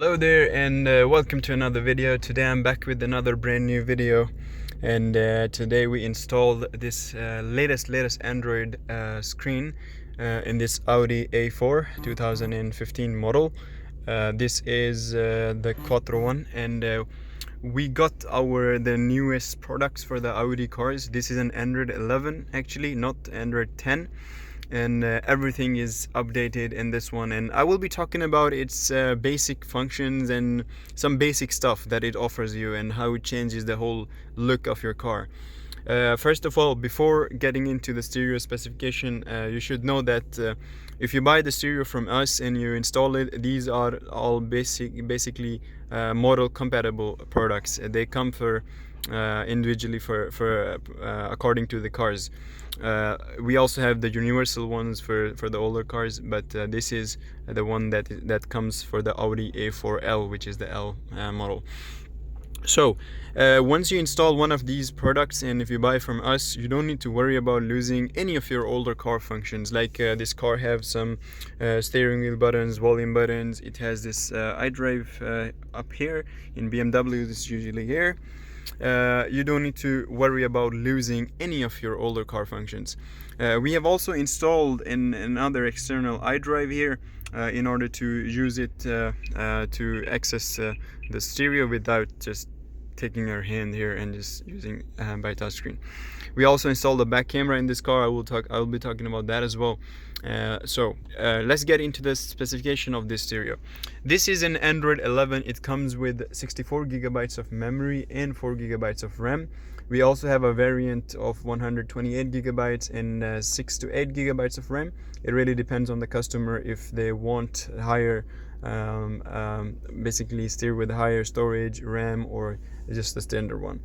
Hello there and welcome to another video. Today I'm back with another brand new video, and today we installed this latest Android screen in this Audi A4 2015 model. This is the Quattro one, and we got the newest products for the Audi cars. This is an Android 11 actually, not Android 10, and everything is updated in this one, and I will be talking about its basic functions and some basic stuff that it offers you and how it changes the whole look of your car. First of all, before getting into the stereo specification, you should know that if you buy the stereo from us and you install it, these are all basically model compatible products. They come for individually for according to the cars. We also have the universal ones for the older cars, but this is the one that comes for the Audi A4L, which is the L model. So once you install one of these products, and if you buy from us, you don't need to worry about losing any of your older car functions. Like this car have some steering wheel buttons, volume buttons. It has this iDrive up here. In BMW this is usually here. You don't need to worry about losing any of your older car functions. We have also installed another external iDrive here in order to use it to access the stereo without just taking our hand here and just using by touchscreen. We also installed a back camera in this car. I will be talking about that as well. So let's get into the specification of this stereo. This is an Android 11. It comes with 64 gigabytes of memory and 4 gigabytes of RAM. We also have a variant of 128 gigabytes and 6 to 8 gigabytes of RAM. It really depends on the customer if they want higher, basically stereo with higher storage, RAM, or just the standard one.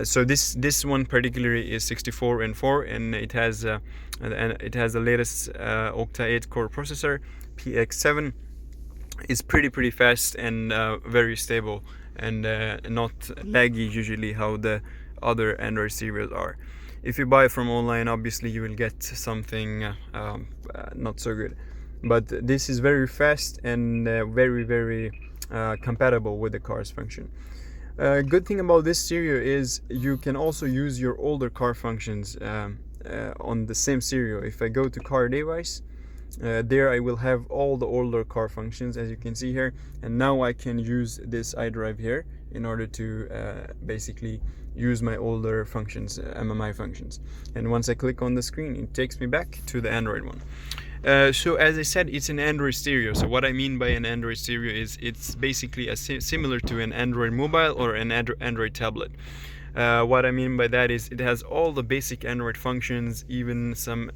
So this one particularly is 64 and 4, and it has the latest Octa 8 core processor, PX7. It's pretty fast and very stable, and not laggy usually how the other Android stereos are. If you buy from online, obviously you will get something not so good, but this is very fast and very compatible with the car's function. Good thing about this stereo is you can also use your older car functions on the same stereo. If I go to car device, there I will have all the older car functions, as you can see here, and now I can use this iDrive here in order to basically use my older functions, MMI functions. And once I click on the screen, it takes me back to the Android one. So as I said, it's an Android stereo. So what I mean by an Android stereo is it's basically similar to an Android mobile or an Android tablet. What I mean by that is it has all the basic Android functions, even some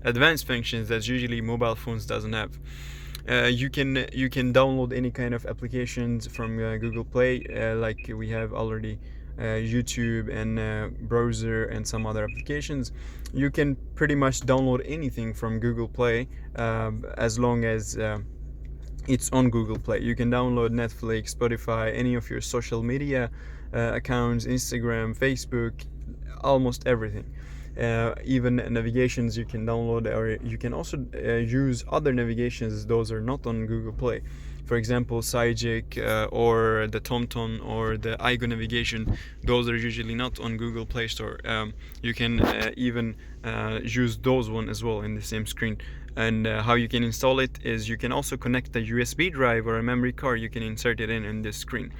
advanced functions that usually mobile phones doesn't have. You can download any kind of applications from Google Play, like we have already YouTube and browser and some other applications. You can pretty much download anything from Google Play as long as it's on Google Play. You can download Netflix, Spotify, any of your social media accounts, Instagram, Facebook, almost everything. Even navigations you can download, or you can also use other navigations. Those are not on Google Play. For example, Cyjik or the TomTom or the iGo navigation. Those are usually not on Google Play Store. You can even use those one as well in the same screen. And how you can install it is you can also connect a USB drive or a memory card. You can insert it in this screen.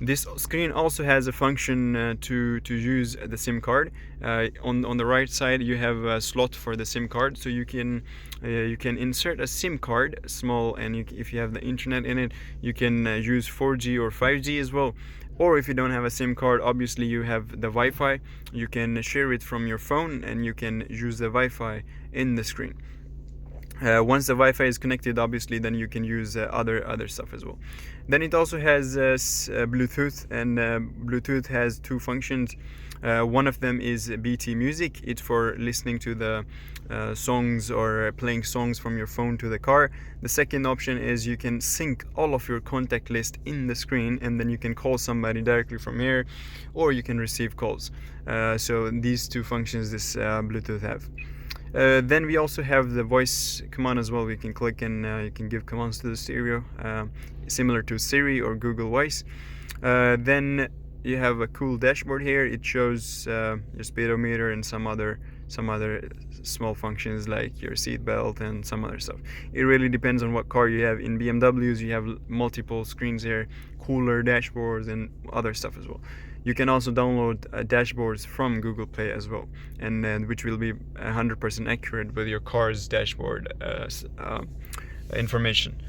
This screen also has a function to use the SIM card. On the right side you have a slot for the SIM card, so you can insert a SIM card, small, and if you have the internet in it, you can use 4G or 5G as well. Or if you don't have a SIM card, obviously you have the Wi-Fi. You can share it from your phone and you can use the Wi-Fi in the screen. Once the Wi-Fi is connected, obviously, then you can use other stuff as well. Then it also has Bluetooth, and Bluetooth has two functions. One of them is BT Music. It's for listening to the songs or playing songs from your phone to the car. The second option is you can sync all of your contact list in the screen, and then you can call somebody directly from here, or you can receive calls. So these two functions this Bluetooth have. Then we also have the voice command as well. We can click and you can give commands to the stereo, similar to Siri or Google Voice. Then you have a cool dashboard here. It shows your speedometer and some other small functions like your seat belt and some other stuff. It really depends on what car you have. In BMWs you have multiple screens here, cooler dashboards and other stuff as well. You can also download dashboards from Google Play as well, and which will be 100% accurate with your car's dashboard information.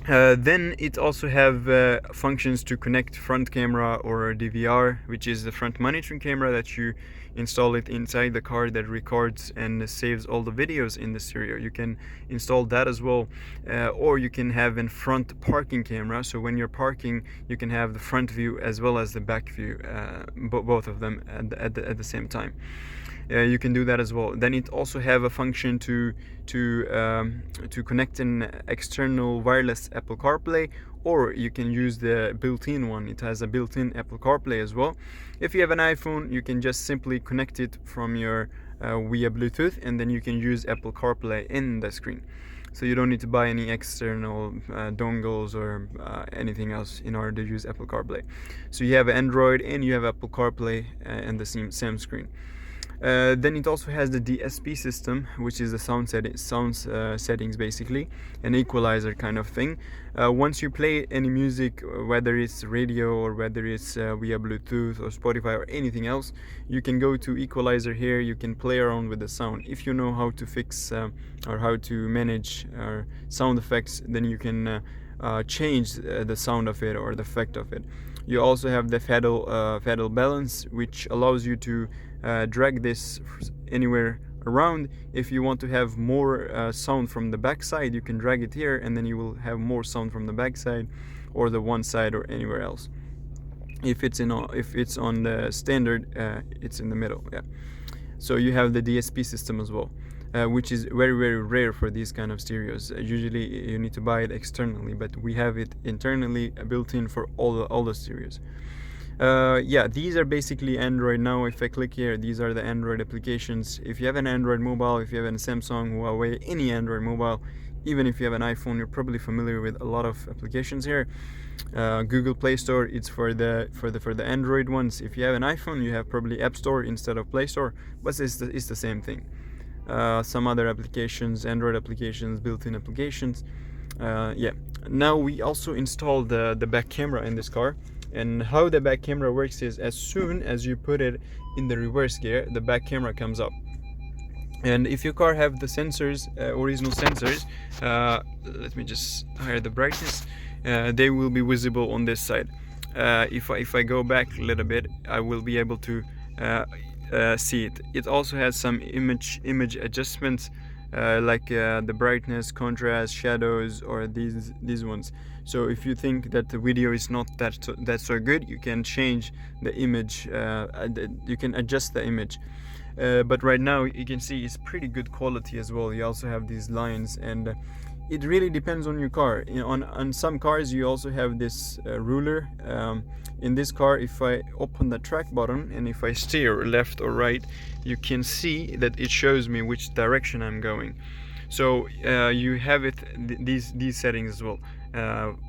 Then it also have functions to connect front camera or DVR, which is the front monitoring camera that you install it inside the car that records and saves all the videos in the stereo. You can install that as well, or you can have a front parking camera, so when you're parking you can have the front view as well as the back view, both of them at the same time. You can do that as well. Then it also have a function to connect an external wireless Apple CarPlay, or you can use the built-in one. It has a built-in Apple CarPlay as well. If you have an iPhone, you can just simply connect it from your via Bluetooth, and then you can use Apple CarPlay in the screen. So you don't need to buy any external dongles or anything else in order to use Apple CarPlay. So you have Android and you have Apple CarPlay in the same screen. Then it also has the DSP system, which is the sound settings, basically an equalizer kind of thing. Once you play any music, whether it's radio or whether it's via Bluetooth or Spotify or anything else, you can go to equalizer here. You can play around with the sound. If you know how to fix or how to manage sound effects, then you can change the sound of it or the effect of it. You also have the pedal balance, which allows you to drag this anywhere around. If you want to have more sound from the back side, you can drag it here, and then you will have more sound from the back side or the one side or anywhere else. If it's on the standard, it's in the middle. Yeah. So you have the DSP system as well, which is very, very rare for these kind of stereos. Usually you need to buy it externally, but we have it internally built in for all the stereos. Yeah, these are basically Android. Now if I click here, these are the Android applications. If you have an Android mobile, if you have a Samsung, Huawei, any Android mobile, even if you have an iPhone, you're probably familiar with a lot of applications here. Google Play Store, it's for the Android ones. If you have an iPhone, you have probably App Store instead of Play Store, but it's the same thing. Some other applications, Android applications, built-in applications. Yeah. Now we also installed the back camera in this car. And how the back camera works is, as soon as you put it in the reverse gear, the back camera comes up. And if your car have the sensors, original sensors, let me just higher the brightness, they will be visible on this side. If I go back a little bit, I will be able to see it. It also has some image adjustments, like the brightness, contrast, shadows, or these ones. So if you think that the video is not that so good, you can change the image. You can adjust the image. But right now you can see it's pretty good quality as well. You also have these lines, and it really depends on your car. On some cars you also have this ruler. In this car, if I open the track button and if I steer left or right, you can see that it shows me which direction I'm going. So you have these settings as well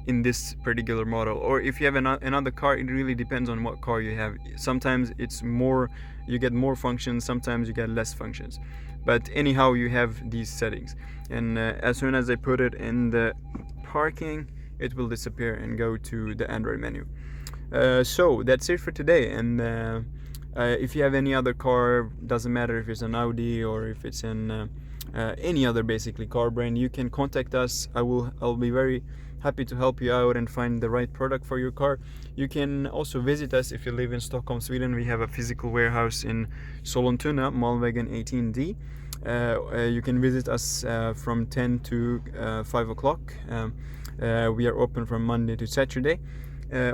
in this particular model. Or if you have another car, it really depends on what car you have. Sometimes it's more, you get more functions, sometimes you get less functions. But anyhow, you have these settings, and as soon as I put it in the parking, it will disappear and go to the Android menu. So that's it for today. And if you have any other car, doesn't matter if it's an Audi or if it's an any other basically car brand, you can contact us. I'll be very happy to help you out and find the right product for your car. You can also visit us if you live in Stockholm, Sweden. We have a physical warehouse in Sollentuna, Malmvägen 18D. You can visit us from 10 to 5 o'clock. We are open from Monday to Saturday.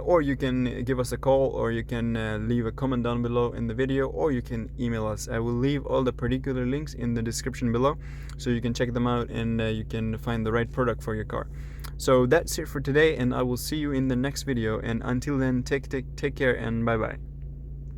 Or you can give us a call, or you can leave a comment down below in the video, or you can email us. I will leave all the particular links in the description below, so you can check them out and you can find the right product for your car. So that's it for today, and I will see you in the next video. And until then, take care and bye bye.